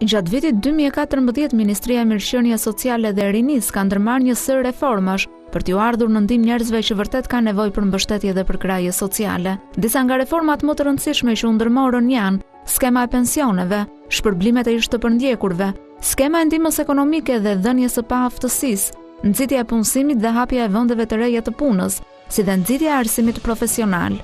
Gjatë vitit 2014, Ministria e Mirëqenies Sociale dhe Rinisë ka ndërmarrë një sër reformash për t'ju ardhur në ndihmë njerëzve që vërtet kanë nevojë për mbështetje dhe për krahje sociale. Disa nga reformat më të rëndësishme që u ndërmorën janë skema e pensioneve, shpërblimet e ish të përndjekurve, skema e ndihmës ekonomike dhe dhënies së paaftësisë, nxitja e punësimit dhe hapja e vendeve të reja të punës, si dhe nxitja e arsimit profesional.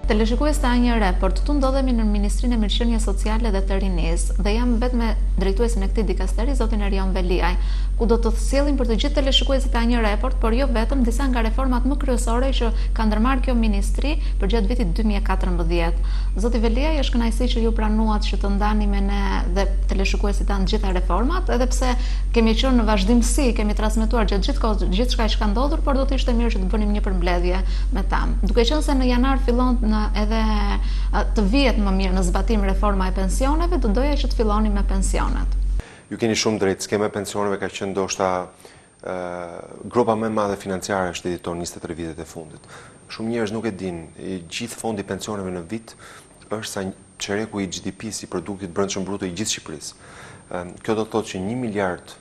Teleshikues të A1 Report, këtu ndodhemi në Ministrinë e Mirëqenies Sociale dhe të Rinisë dhe jam vetëm me drejtuesin e këtij dikasteri, zotin Erion Veliaj, ku do të sjellim për të gjithë teleshikuesit të A1 Report, por jo vetëm, disa nga reformat më kryesore që ka ndërmarrë kjo ministri për gjatë vitit 2014. Zoti Veliaj, është kënaqësi që ju pranuat që të ndani me ne dhe teleshikuesit tanë gjitha reformat, edhe pse kemi qenë në vazhdimsi, kemi transmetuar gjatë gjithçka që ka ndodhur, por do të ishte mirë që të bënim një përmbledhje me ta. Duke qenë se në janar fillon edhe të vihet më mirë në zbatim reforma e pensioneve, do doja që të filloni me pensionet. Ju keni shumë drejt, skema e pensioneve ka qenë ndoshta gropa më e madhe financiare e shtetit tonë 23 vitet e fundit. Shumë njerëz nuk e dinë, gjithë fondi i pensioneve në vit është sa çereku i GDP-s, i produktit brendshëm bruto i gjithë Shqipërisë. Kjo do të thotë që $1 miliard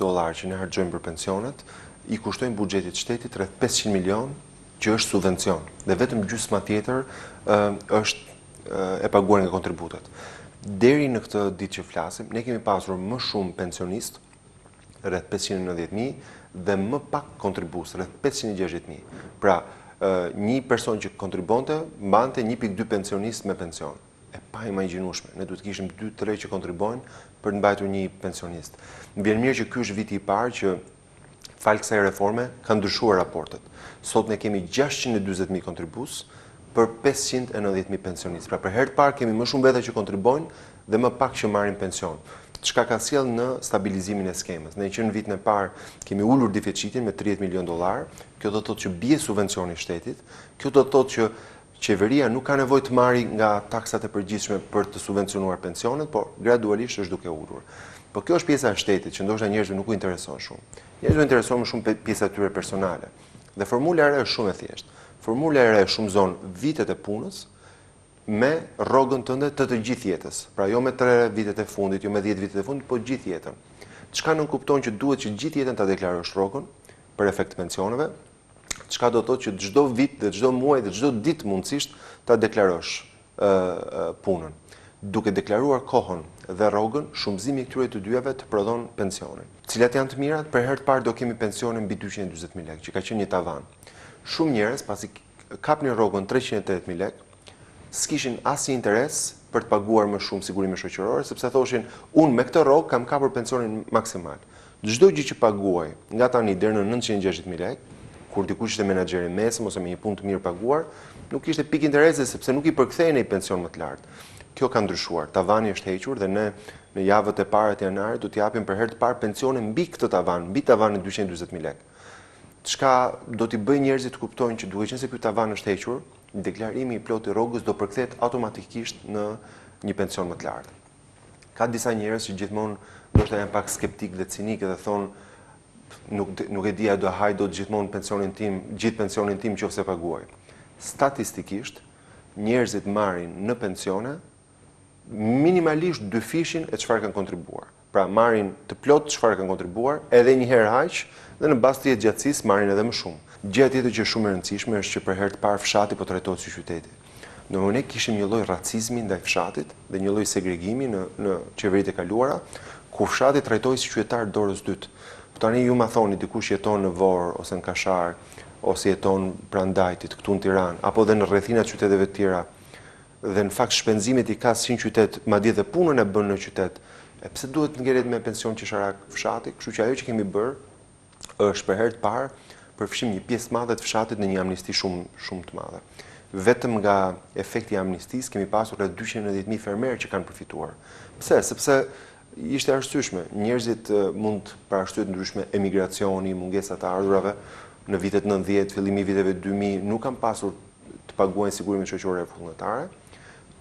që ne harxojmë për pensionet i kushtojnë buxhetit shtetit rreth 500 milion që është subvencion, dhe vetëm gjysma tjetër është e paguar nga kontributet. Deri në këtë ditë që flasim, ne kemi pasur më shumë pensionist, rreth 590.000, dhe më pak kontribues, rreth 560.000. Pra, një person që kontribonte, mbante 1.2 pensionist me pension. E pa imagjinueshme. Ne duhet të kishim 2-3 që kontribojnë për të mbajtur një pensionist. Më vjen mirë që ky është viti i parë që falë kësaj reforme kanë ndryshuar raportet. Sot ne kemi 640.000 kontribues për 590.000 pensionistë. Pra për herë të parë kemi më shumë veta që kontribojnë dhe më pak që marrin pension. Çka ka sjell në stabilizimin e skemës. Ne që në vitin e parë kemi ulur deficitin me $30 milion. Kjo do të thotë që bie subvencioni i shtetit. Kjo do të thotë që qeveria nuk ka nevojë të marrë nga taksat e përgjithshme për të subvencionuar pensionet, por gradualisht është duke ulur. Po kjo është pjesa e shtetit që ndoshta njerëzve nuk u intereson shumë. Njerëzve intereson më shumë pjesa e tyre personale. Dhe formula e re është shumë e thjeshtë. Formula e re shumëzon vitet e punës me rrogën tënde të gjithë jetës. Pra jo me 3 vitet e fundit, jo me 10 vitet e fundit, po gjithë jetën. Çka nënkupton që duhet që gjithë jetën ta deklarosh rrogën për efekt të pensioneve, çka do të thotë që çdo vit dhe çdo muaj dhe çdo ditë mundësisht ta deklarosh punën. Duke deklaruar kohën dhe rrogën, shumëzimi i këtyre të dyjave të prodhon pensionin. Cilat janë të mirat? Për herë të parë do kemi pensionin mbi 240.000 lekë, që ka qenë një tavan. Shumë njerëz pasi kapnin rrogën 308.000 lekë, s'kishin asnjë interes për të paguar më shumë sigurime shoqërore, sepse thoshin, unë me këtë rrogë kam kapur pensionin maksimal. Çdo gjë që paguaj nga tani deri në 960.000 lekë, kur dikush ishte menaxher i mesëm ose me një punë të mirë paguar, nuk kishte pikë interesi sepse nuk i përkthehej në një pension më të lartë. Kjo ka ndryshuar. Tavani është hequr dhe ne në javët e para të janarit do t'i japim për herë të parë pensionin mbi këtë tavan, mbi tavanin 240.000 lekë. Çka do t'i bëjë njerëzit të kuptojnë që duke qenë se ky tavan është hequr, deklarimi i plotë i rrogës do përkthehet automatikisht në një pension më të lartë. Ka disa njerëz që gjithmonë ndoshta janë pak skeptik dhe cinik dhe thonë nuk e di a do haj dot gjithmonë pensionin tim, gjithë pensionin tim nëse paguaj. Statistikisht njerëzit marrin në pensione minimalisht 2 fishin e çfarë kanë kontribuar. Pra marrin të plot çfarë kanë kontribuar, edhe një herë aq, dhe në bazë të jetëgjatësisë marrin edhe më shumë. Gjëja tjetër që është shumë e rëndësishme është që për herë të parë fshati po trajtohet si qyteti. Ne kishim një lloj racizmi ndaj fshatit dhe një lloj segregimi në qeveritë e kaluara, ku fshati trajtohej si qytetar dorës dytë. Tani ju ma thoni dikush jeton në Vorë ose në Kashar ose jeton pranë Dajtit këtu në Tiranë apo dhe në rrethinat e qyteteve të tjera, dhe në fakt shpenzimet i ka si në qytet, madje dhe punën e bën në qytet, pse duhet të ngjelet me pension qesharak fshati? Kështu që ajo që kemi bërë është për herë të parë përfshim një pjesë madhe të fshatit në një amnisti shumë të madhe. Vetëm nga efekti i amnistisë kemi pasur rreth 290.000 fermerë që kanë përfituar. Pse? Sepse ishte arsyeshme. Njerëzit mund për arsye të ndryshme, emigracioni, mungesa të ardhurave në vitet 90, fillimi i viteve 2000, nuk kanë pasur të paguajnë sigurimin shoqëror vullnetare,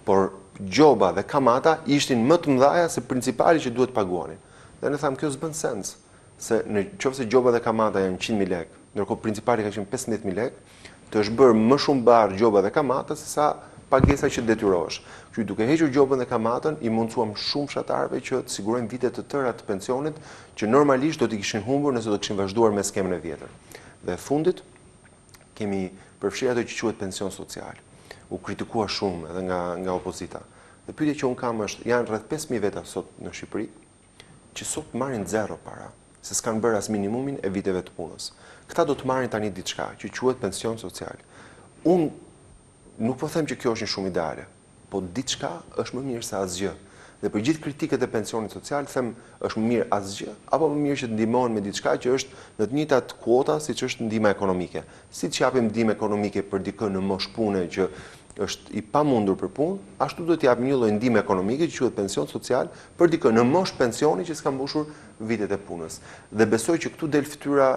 por gjoba dhe kamata ishin më të mëdha se principali që duhet paguanin. Dhe ne thamë kjo s'bën sens, se nëse gjoba dhe kamata janë 100.000 lekë, ndërkohë principali ka qenë 15.000 lekë, të është bërë më shumë barë gjoba dhe kamata se sa pagesa që detyrohesh. Kështu duke hequr gjobën dhe kamatën, i mundsuam shumë fshatarëve që të sigurojnë vite të tëra të pensionit që normalisht do t'i kishin humbur nëse do të kishin vazhduar me skemën e vjetër. Dhe fundit kemi përfshirë ato që quhet pension social. U kritikua shumë edhe nga opozita. Dhe pyetja që un kam është, janë rreth 5000 veta sot në Shqipëri që sot marrin zero para, se s'kan bërë as minimumin e viteve të punës. Këta do të marrin tani diçka që quhet pension social. Unë nuk po them që kjo është një shumë ideale, po diçka është më mirë se asgjë. Dhe për gjithë kritiket e pensionit social, them është më mirë asgjë, apo më mirë që të ndihmohen me diçka që është në të njëjtat kuota siç është ndihma ekonomike. Siç japim ndihmë ekonomike për dikë në moshë pune që është i pamundur për punë, ashtu do të japim një lloj ndihme ekonomike që quhet pension social për dikë në moshë pensioni që s'ka mbushur vitet e punës. Dhe besoj që këtu del fytyra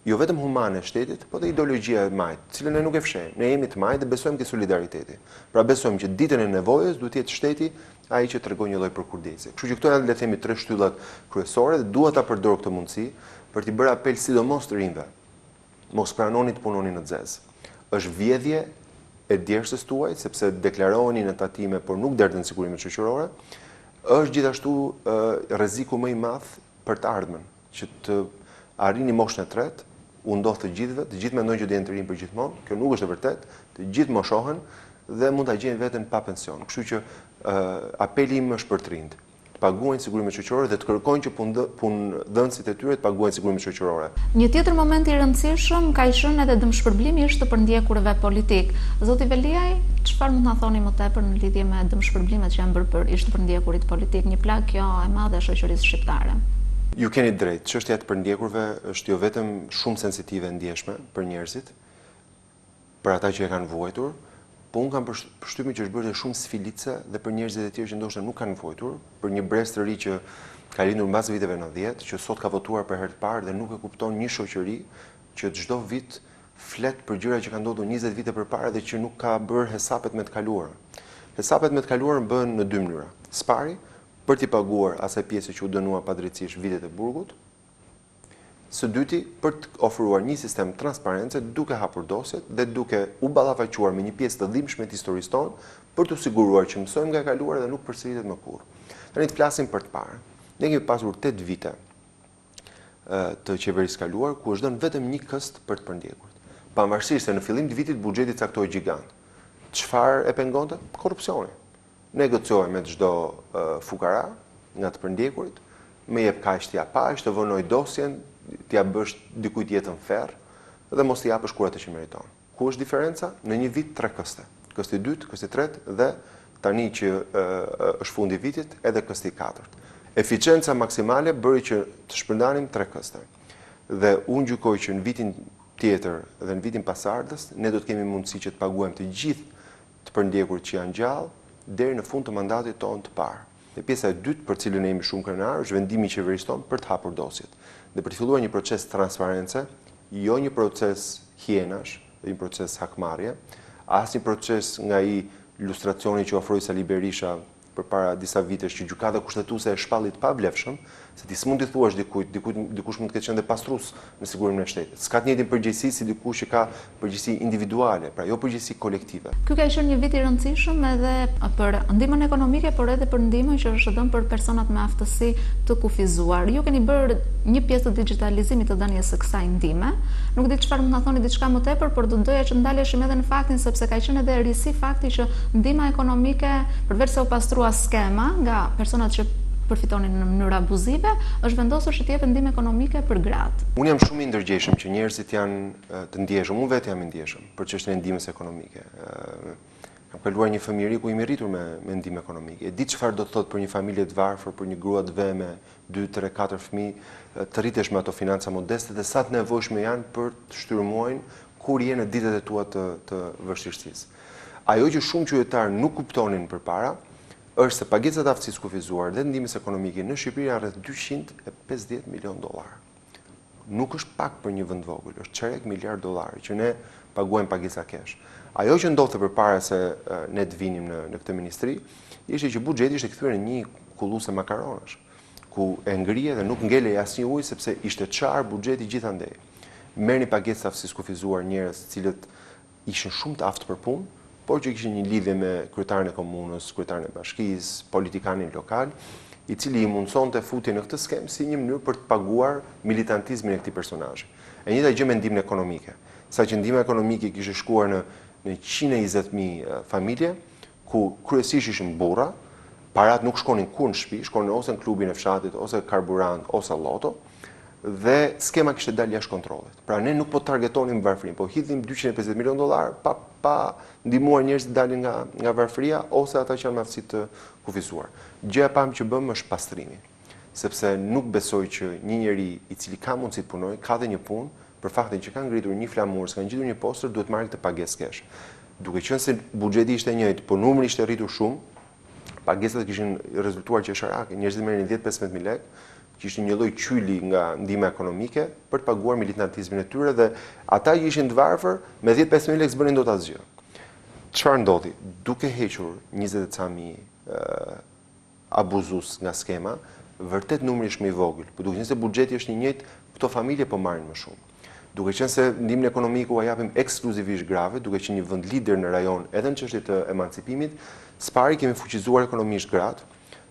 jo vetëm humane e shtetit, po dhe ideologjia e majt, cilën ne nuk e fshehim. Ne jemi të majt dhe besojmë ke solidariteti. Pra besojmë që ditën e nevojës duhet të jetë shteti ai që tregon një lloj përkurdesi. Kështu që këto janë le të themi 3 shtyllat kryesore dhe dua ta përdor këtë mundësi për t'i bërë apel sidomos të rinjve. Mos pranoni të punoni në xez. Është vjedhje e djersës tuaj, sepse deklaroheni në tatime, por nuk derdhën sigurimet shoqërore. Është gjithashtu rreziku më i madh për të ardhmen, që të arrini moshën e tretë, u ndodh të gjithë mendojnë që do jenë të rinj për gjithmonë, kjo nuk është e vërtetë, të gjithë moshohen dhe mund ta gjejnë veten pa pension. Kështu që apeli im është për të rinjt, të paguajnë sigurimet shoqërore dhe të kërkojnë që punëdhënësit e tyre të paguajnë sigurimet shoqërore. Një tjetër moment i rëndësishëm ka qenë edhe dëmshpërblimi është të përndjekurve politik. Zoti Veliaj, çfarë mund ta thoni më tepër në lidhje me dëmshpërblimet që janë bërë për ish të përndjekurit politik, një plagë kjo e madhe e shoqërisë shqiptare? Ju keni drejt, çështja e përndjekurve është jo vetëm shumë sensitive e ndjeshme për njerëzit, për ata që e kanë vuajtur, po unë kam përshtypjen që është bërë shumë sfilice dhe për njerëzit e tjerë që ndoshta nuk kanë vuajtur, për një brez të ri që ka lindur mbas viteve 90, që sot ka votuar për herë të parë dhe nuk e kupton një shoqëri që çdo vit flet për gjëra që kanë ndodhur 20 vite përpara dhe që nuk ka bërë hesapet me të kaluarën. Hesapet me të kaluarën bëhen në 2 mënyra. Spari, për t'i paguar asaj pjesë që u dënua padrejtisht vitet e burgut. Së dyti, për të ofruar një sistem transparence duke hapur dosjet dhe duke u ballafaquar me një pjesë të dhimbshme të historisë tonë për të siguruar që mësojmë nga e kaluara dhe nuk përsëritet më kurrë. Tani të flasim për të parë. Ne kemi pasur 8 vite të qeverisë kaluar ku është dhënë vetëm një këst për të përndjekurit. Pavarësisht se në fillim të vitit buxheti caktoi gjigant. Çfarë e pengonte? Korrupsioni. Negocioj me çdo fukara nga të përndjekurit, me jep kaq t'ja pash, të vënoj dosjen, t'ja bësh dikujt jetën ferr dhe mos t'i japësh kur atë që meriton. Ku është diferenca? Në një vit 3 këste. Kësti 2, kësti 3 dhe tani që është fundi vitit edhe kësti 4. Eficienca maksimale bëri që të shpërndanim 3 këste. Dhe unë gjykoj që në vitin tjetër dhe në vitin pasardhës ne do të kemi mundësi që të paguajmë të gjithë të përndjekurit që janë gjallë deri në fund të mandatit tonë të parë. Dhe pjesa e dytë për cilën ne jemi shumë krenar është vendimi i qeverisë tonë për të hapur dosjet. Dhe për të filluar një proces transparence, jo një proces hienash, dhe një proces hakmarrje, as një proces nga i lustracioni që ofroi Sali Berisha përpara disa vitesh që gjykata kushtetuese e shpalli të pavlefshëm, se ti s'mund t'i thuash dikush mund të ketë qenë dhe pastrues në sigurimin e shtetit. S'ka të njëjtin përgjegjësi si dikush që ka përgjegjësi individuale, pra jo përgjegjësi kolektive. Ky ka qenë një vit i rëndësishëm edhe për ndihmën ekonomike, por edhe për ndihmën që është dhënë për personat me aftësi të kufizuar. Ju keni bërë një pjesë të digitalizimit të dhënies së kësaj ndihme. Nuk di çfarë mund ta thoni diçka më tepër, por do doja që ndaleshim edhe në faktin sepse ka qenë edhe risi fakti që ndihma ekonomike, përveç se u pastrua skema nga personat që përfitonin në mënyrë abuzive, është vendosur që të jepet ndihmë ekonomike për gratë. Unë jam shumë i ndërgjegjshëm që njerëzit janë të ndjeshëm, unë vetë jam i ndjeshëm për çështjen e ndihmës ekonomike. Kam kaluar një fëmijëri ku jemi rritur me ndihmë ekonomike. E di çfarë do të thotë për një familje të varfër, për një grua të vëme, 2, 3, 4 fëmijë, të rritesh me ato financa modeste dhe sa të nevojshme janë për të shtyrmuajnë kur je në ditët e tua të vështirësisë. Ajo që shumë qytetarë nuk kuptonin përpara është se pagesat aftësisë kufizuar dhe ndihmës ekonomike në Shqipëri janë rreth $250 milion. Nuk është pak për një vend vogël, është $1/4 miliard që ne paguajmë pagesa kesh. Ajo që ndodhte përpara se ne të vinim në këtë ministri, ishte që buxheti ishte kthyer në një kulluse makaronash, ku e ngrije dhe nuk ngelej asnjë ujë sepse ishte çar buxheti gjithandej. Merrni pagesat aftësisë kufizuar njerëz të cilët ishin shumë të aftë për punë, por që kishin një lidhje me kryetarin e komunës, kryetarin e bashkisë, politikanin lokal, i cili i mundsonte futje në këtë skemë si një mënyrë për të paguar militantizmin e këtij personazhi. E njëjta gjë me ndihmën ekonomike. Saqë ndihma ekonomike kishte shkuar në 120.000 familje, ku kryesisht ishin burra, parat nuk shkonin kur në shtëpi, shkonin ose në klubin e fshatit, ose karburant, ose loto, dhe skema kishte dalë jashtë kontrollit. Pra ne nuk po targetonim varfërinë, po hidhim $250 milion pa ndihmuar njerëzit të dalin nga varfëria ose ata që janë me aftësi të kufizuar. Gjëja e parë që bëm është pastrimi, sepse nuk besoj që një njeri i cili ka mundësi të punojë, ka dhe një punë, për faktin që ka ngritur një flamur, s'ka ngjitur një postër, duhet marrë këtë pagesë kesh. Duke qenë se buxheti ishte i njëjtë, por numri ishte rritur shumë, pagesat kishin rezultuar qesharake, njerëzit merrin 10-15.000 lekë, që ishte një lloj qyli nga ndihma ekonomike për të paguar militantizmin e tyre dhe ata që ishin të varfër me 10-15.000 lekë s'bënin dot asgjë. Çfarë ndodhi? Duke hequr 20.000 abuzues nga skema, vërtet numri është më i vogël, por duke qenë se buxheti është i njëjtë, këto familje po marrin më shumë. Duke qenë se ndihmën ekonomike u japim ekskluzivisht grave, duke qenë një vend lider në rajon edhe në çështje të emancipimit, s'pari kemi fuqizuar ekonomisht gratë,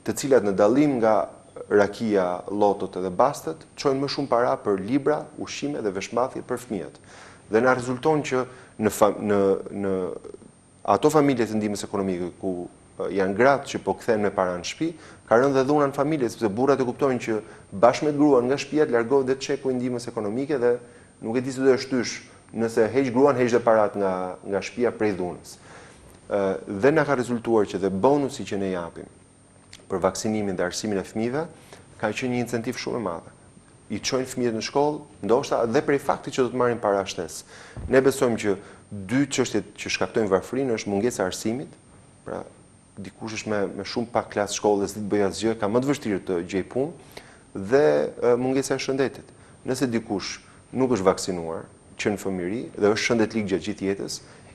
të cilat në dallim nga rakia, lotot edhe bastet, çojnë më shumë para për libra, ushqime dhe veshmbathje për fëmijët. Dhe na rezulton që në ato familje të ndihmës ekonomike ku janë gratë që po kthehen me para në shtëpi, ka rënë dhe dhuna në familje, sepse burrat e kuptojnë që bashkë me gruan nga shtëpia të largohet dhe çeku i ndihmës ekonomike dhe nuk e di se do e shtysh nëse heq gruan, heq dhe parat nga shtëpia prej dhunës. Dhe na ka rezultuar që dhe bonusi që ne japim për vaksinimin dhe arsimin e fëmijëve ka qenë një incentiv shumë i madh. I çojnë fëmijët në shkollë, ndoshta dhe prej faktit që do të marrin para shtesë. Ne besojmë që dy çështjet që shkaktojnë varfërinë është mungesa e arsimit, pra dikush është me shumë pak klasë shkollë dhe s'di të bëjë asgjë, ka më të vështirë të gjejë punë, dhe mungesa e shëndetit. Nëse dikush nuk është vaksinuar, që në fëmijëri dhe është shëndetlik gjatë gjithë jetës,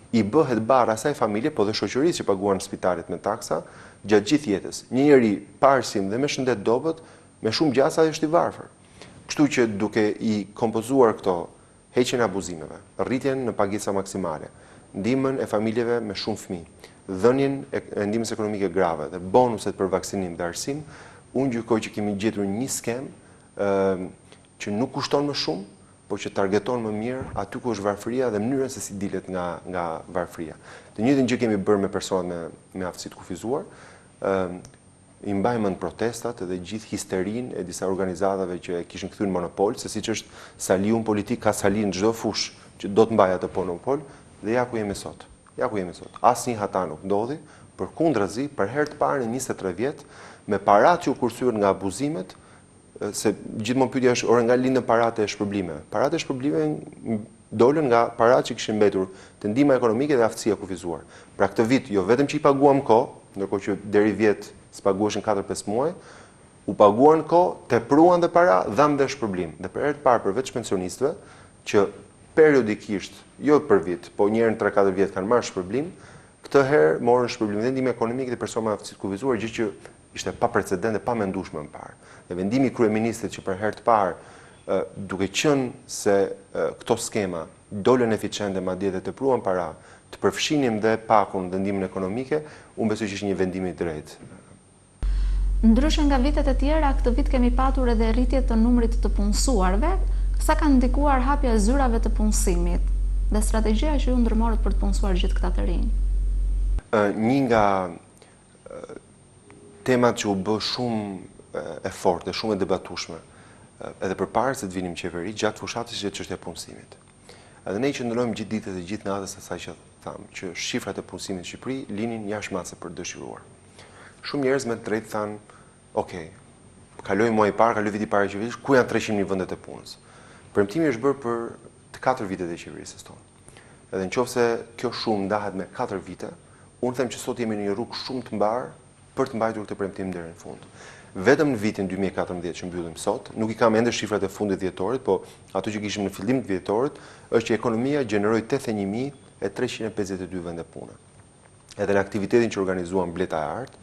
i bëhet barë asaj familje, po dhe shoqërisë që paguan në spitalet me taksa, gjatë gjithë jetës. Një njeri pa arsim dhe me shëndet dobët, me shumë gjasa është i varfër. Kështu që duke i kompozuar këto heqjen e abuzimeve, rritjen në pagesa maksimale, ndihmën e familjeve me shumë fëmijë, dhënien e ndihmës ekonomike grave dhe bonuset për vaksinim dhe arsim, unë gjykoj që kemi gjetur një skemë që nuk kushton më shumë, por që targeton më mirë aty ku është varfëria dhe mënyrën se si dilet nga varfëria. Të njëjtën gjë kemi bërë me personat me aftësi të kufizuar, i mbajmë në protestat dhe gjithë histerinë e disa organizatave që kishin kthyer në monopol, se siç është saliu politik ka sali në çdo fushë që do të mbajë atë monopol, dhe ja ku jemi sot. Ja ku jemi sot. Asnjë hata nuk ndodhi, përkundrazi, për herë të parë në 23 vjet, me parat që u kursyen nga abuzimet, se gjithmonë pyetja është ora nga lindën paratë e shpërblimeve. Paratë e shpërblimeve dolën nga paratë që kishin mbetur të ndihma ekonomike dhe aftësia kufizuar. Pra këtë vit jo vetëm që i paguam kohë, ndërkohë që deri vjet s'paguheshin 4-5 muaj, u paguan kohë, tepruan dhe para, dham dhe shpërblim. Dhe për herë të parë përveç pensionistëve që periodikisht, jo për vit, po një herë në 3-4 vjet kanë marrë shpërblim, këtë herë morën shpërblim dhe ndihmë ekonomike dhe persona me aftësi të kufizuar, gjë që ishte pa precedent dhe pa mendueshme më parë. Dhe vendimi i kryeministit që për herë të parë, duke qenë se këto skema dolën eficiente madje dhe tepruan para, të përfshinim dhe pakun dhe ndihmën ekonomike, unë besoj që ishte një vendim i drejtë. Ndryshe nga vitet e tjera, këtë vit kemi patur edhe rritje të numrit të punësuarve, sa ka ndikuar hapja e zyrave të punësimit dhe strategjia që ju ndërmorët për të punësuar gjithë këta të rinj. Një nga temat që u bë shumë e fortë, shumë e debatueshme, edhe përpara se të vinim qeveri, gjatë fushatës që çështja e punësimit. Edhe ne qëndrojmë gjithë ditët dhe gjithë natës asaj që thamë, që shifrat e punësimit në Shqipëri linin jashtë masë për dëshiruar. Shumë njerëz me të drejtë thanë, okay, kaloi muaji i parë, kaloi viti i parë i qeverisë, ku janë 300.000 vendet e punës? Premtimi është bërë për të 4 vitet e qeverisë tonë. Edhe nëse kjo shumë ndahet me 4 vite, unë them që sot jemi në një rrugë shumë të mbarë për të mbajtur këtë premtim deri në fund. Vetëm në vitin 2014 që mbyllim sot, nuk i kam ende shifrat e fundit vjetorit, po ato që kishim në fillim të vjetorit, është që ekonomia gjeneroi 81.352 vende pune. Edhe në aktivitetin që organizuan Bleta e Artë,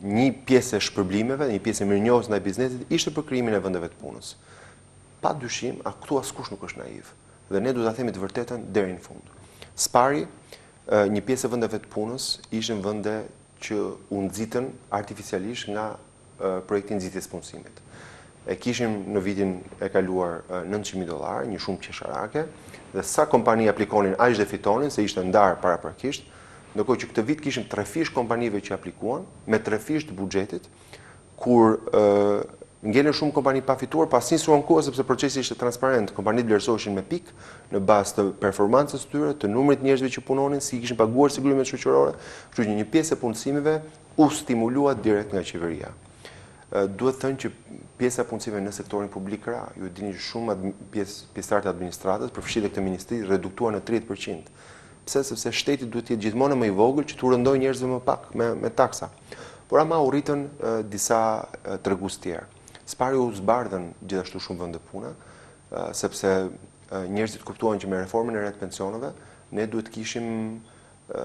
një pjesë e shpërblimeve, një pjesë e mirënjohjes ndaj biznesit ishte për krijimin e vendeve të punës. Pa dyshim, këtu askush nuk është naiv, dhe ne duhet ta themi të vërtetën deri në fund. Spari një pjesë e vendeve të punës ishin vende që u nxitën artificialisht nga projekti nxitjes punësimit. E kishim në vitin e kaluar $900.000, një shumë qesharake, dhe sa kompani aplikonin aq dhe fitonin, se ishte ndarë paraprakisht, ndërkohë që këtë vit kishim 3 fish kompanive që aplikuan, me 3 fish të buxhetit, kur ngelen shumë kompani pa fituar, pas nisur në kohë sepse procesi ishte transparent, kompanitë vlerësoheshin me pikë në bazë të performancës tyre, të numrit njerëzve që punonin, si kishin paguar sigurimet shoqërore, kështu që një pjesë e punësimeve u stimulua direkt nga qeveria. Duhet thënë që pjesa e punësimeve në sektorin publik ra, ju dini që shumë pjesëtarë të administratës, përfshirë këtë ministri, reduktuar në 30%. Pse? Sepse shteti duhet të jetë gjithmonë më i vogël që t'u rëndojë njerëzve më pak me taksa. Por ama u rritën disa tregues tjerë. Spari u zbardhën gjithashtu shumë vende pune, sepse njerëzit kuptuan që me reformën e re të pensioneve ne duhet të kishim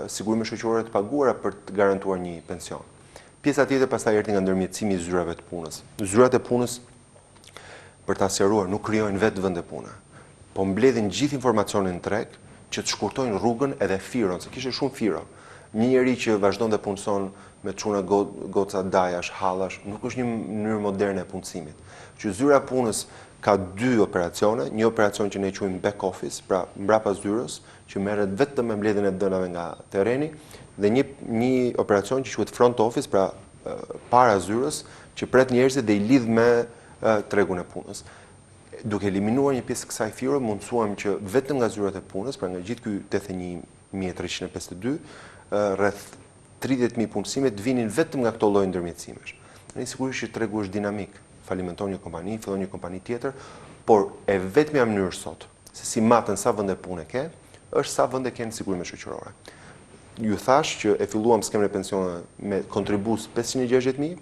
sigurime shoqërore të paguara për të garantuar një pension. Pjesa tjetër pastaj erdhi nga ndërmjetësimi i zyrave të punës. Zyrat e punës, për ta sqaruar, nuk krijojnë vetë vende pune, po mbledhin gjithë informacionin në treg që të shkurtojnë rrugën edhe firon, se kishte shumë firo. Një njeri që vazhdon dhe punëson me çuna goca dajash, hallash, nuk është një mënyrë moderne e punësimit. Që zyra e punës ka 2 operacione, një operacion që ne quajmë back office, pra mbrapa zyrës, që merret vetëm me mbledhjen e dënave nga terreni, dhe një operacion që quhet front office, pra para zyrës, që pret njerëzit dhe i lidh me tregun e punës. Duke eliminuar një pjesë kësaj fire, mundsuam që vetëm nga zyrat e punës, pra nga gjithë ky 81.352, rreth 30.000 punësime të vinin vetëm nga këto lloj ndërmjetësimesh. Ne sigurisht që tregu është dinamik. Falimenton një kompani, fillon një kompani tjetër, por e vetmja mënyrë sot se si matën sa vende pune ke, është sa vende kanë sigurime shoqërore. Ju thash që e filluam skemën e pensioneve me kontribus 560.000,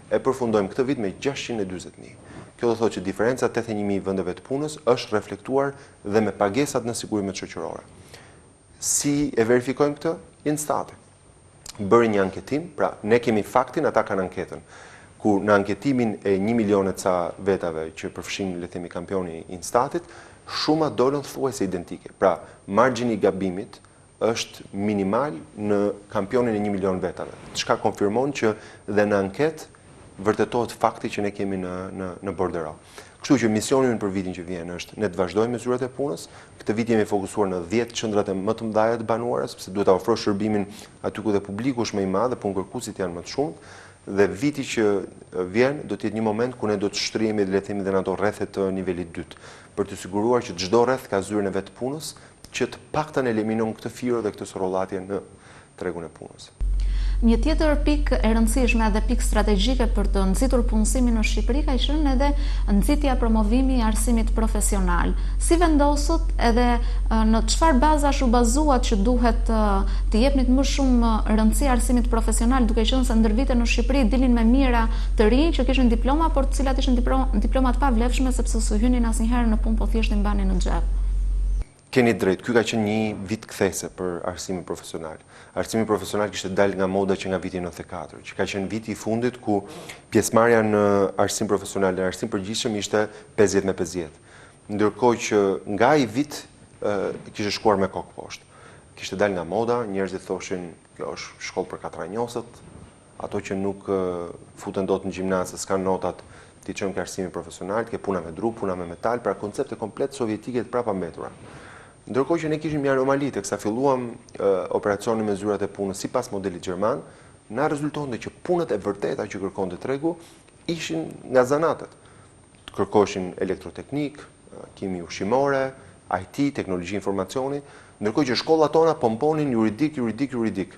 e përfundojmë këtë vit me 640.000. Kjo do thotë që diferenca 81.000 vendeve të punës është reflektuar dhe me pagesat në sigurimet shoqërore. Si e verifikojmë këtë? Instati. Bëri një anketim, pra ne kemi faktin, ata kanë anketën. Ku në anketimin e 1 milion ca vetave që përfshin le të themi kampioni i Instatit, shuma dolën thuajse identike. Pra, margjini i gabimit është minimal në kampionin e 1 milion vetave. Çka konfirmon që dhe në anket vërtetohet fakti që ne kemi në bordero. Kështu që misioni ynë për vitin që vjen është ne të vazhdojmë me zyrat e punës. Këtë vit jemi fokusuar në 10 qendrat e më të mëdha të banuara, sepse duhet ta ofrosh shërbimin aty ku dhe publiku është më i madh dhe punkërkuesit janë më të shumtë. Dhe viti që vjen do të jetë një moment ku ne do të shtrihemi le të themi dhe në ato rrethe të nivelit 2, për të siguruar që çdo rreth ka zyrën e vet të punës, që të paktën eliminon këtë firo dhe këtë sorollatje në tregun e punës. Një tjetër pikë e rëndësishme edhe pikë strategjike për të nxitur punësimin në Shqipëri ka qenë edhe nxitja promovimi i arsimit profesional. Si vendosët edhe në çfarë bazash u bazuat që duhet të jepnit më shumë rëndësi arsimit profesional, duke qenë se ndër vite në Shqipëri dilin me mira të rinj që kishin diploma, por të cilat ishin diploma të pavlefshme sepse s'u hynin asnjëherë në punë, po thjesht i mbanin në xhep. Keni drejt, ky ka qenë një vit kthese për arsimin profesional. Arsimi profesional kishte dalë nga moda që nga viti 94, që ka qenë viti i fundit ku pjesëmarrja në arsim profesional dhe arsim përgjithshëm ishte 50-50. Ndërkohë që nga ai vit kishte shkuar me kokë poshtë. Kishte dalë nga moda, njerëzit thoshin, kjo është shkollë për katranjosët, ato që nuk futen dot në gjimnaz, s'kan notat, ti çojmë ke arsimi profesional, ke puna me dru, puna me metal, pra koncepte komplet sovjetike të prapambetura. Ndërkohë që ne kishim një anomali teksa filluam operacionin me zyrat e punës sipas modelit gjerman, na rezultonte që punët e vërteta që kërkonte tregu ishin nga zanatët. Kërkoshin elektroteknik, kimi ushqimore, IT, teknologji informacioni, ndërkohë që shkollat tona pomponin juridik.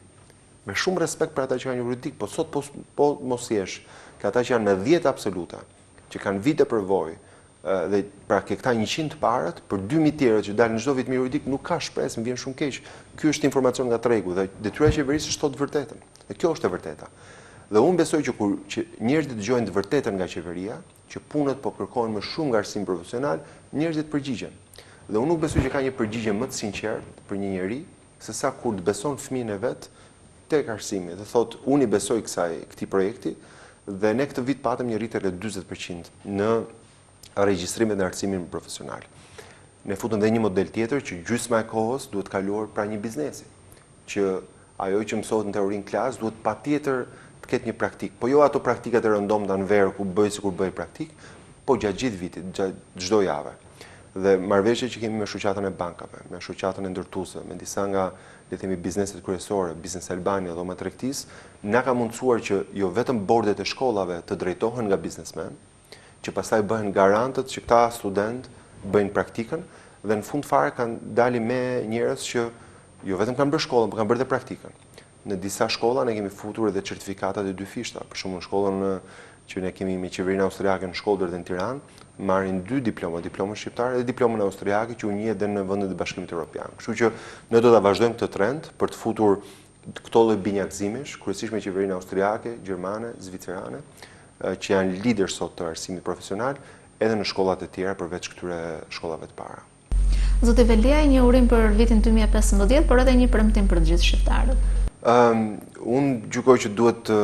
Me shumë respekt për ata që kanë juridik, po sot po mos jesh, ka ata që janë me 10 absoluta, që kanë vite përvojë, dhe pra ke këta 100 parët, për 2000 tjerët që dalin çdo vit me juridik, nuk ka shpresë, më vjen shumë keq. Ky është informacion nga tregu dhe detyra e qeverisë është të thotë vërtetën. Dhe kjo është e vërteta. Dhe unë besoj që kur njerëzit dëgjojnë të vërtetën nga qeveria, që punët po kërkojnë më shumë nga arsimi profesional, njerëzit përgjigjen. Dhe unë nuk besoj që ka një përgjigje më të sinqertë për një njeri, se sa kur të beson fëmijën e vet tek arsimi dhe thotë unë i besoj këtij projekti dhe ne këtë vit patëm një rritje rreth 40% në regjistrimet në arsimin profesional. Ne futëm dhe një model tjetër që gjysma e kohës duhet kaluar pra një biznesi. që ajo që mësohet në teorinë klas duhet patjetër të ketë një praktik. Po jo ato praktikat e rëndomta në verë ku bëj sikur bëj praktik, po gjatë gjithë vitit, gjatë çdo jave. Dhe marrëveshje që kemi me shoqatën e bankave, me shoqatën e ndërtuesve, me disa nga le të themi bizneset kryesore, Business Albania, dhoma tregtisë, na ka mundësuar që jo vetëm bordet e shkollave të drejtohen nga biznesmen, që pastaj bëhen garantët që këta student bëjnë praktikën dhe në fund fare kanë dalë me njerëz që jo vetëm kanë bërë shkollën, por kanë bërë dhe praktikën. Në disa shkolla ne kemi futur edhe certifikatat e 2 fishta, për shembull në shkollën që ne kemi me qeverinë austriake në Shkodër dhe në Tiranë, marrin 2 diploma, diplomën shqiptare dhe diplomën austriake që u njihet edhe në vendet e Bashkimit Evropian. Kështu që ne do ta vazhdojmë këtë trend për të futur këto lloj binjakëzimesh, kryesisht me qeverinë austriake, gjermane, zvicerane, që janë lider sot të arsimit profesional, edhe në shkollat e tjera përveç këtyre shkollave të para. Zoti Veliaj, një urim për vitin 2015, por edhe një premtim për të gjithë shqiptarët. Unë gjykoj që duhet të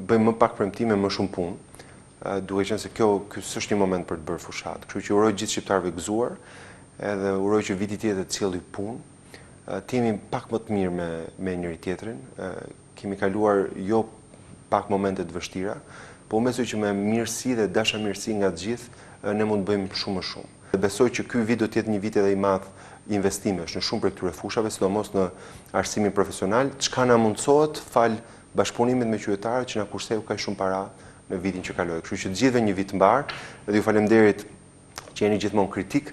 bëjmë më pak premtime, më shumë punë, duke qenë se ky s'është një moment për të bërë fushat. Kështu që uroj gjithë shqiptarëve gëzuar, edhe uroj që viti tjetër të sjellë punë, të jemi pak më të mirë me njëri tjetrin, kemi kaluar jo pak momente të vështira, po besoj që me mirësi dhe dashamirësi nga të gjithë ne mund të bëjmë shumë më shumë. Dhe besoj që ky vit do të jetë një vit edhe i madh investimesh në shumë prej këtyre fushave, sidomos në arsimin profesional, çka na mundsohet fal bashkëpunimit me qytetarët që na kurseu kaq shumë para në vitin që kaloi. Kështu që të gjithëve një vit të mbar, dhe ju faleminderit që jeni gjithmonë kritik,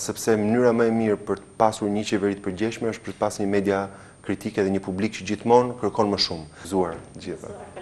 sepse mënyra më e mirë për të pasur një qeveri të përgjegjshme është për të pasur një media kritike dhe një publik që gjithmonë kërkon më shumë. Gëzuar gjithëve.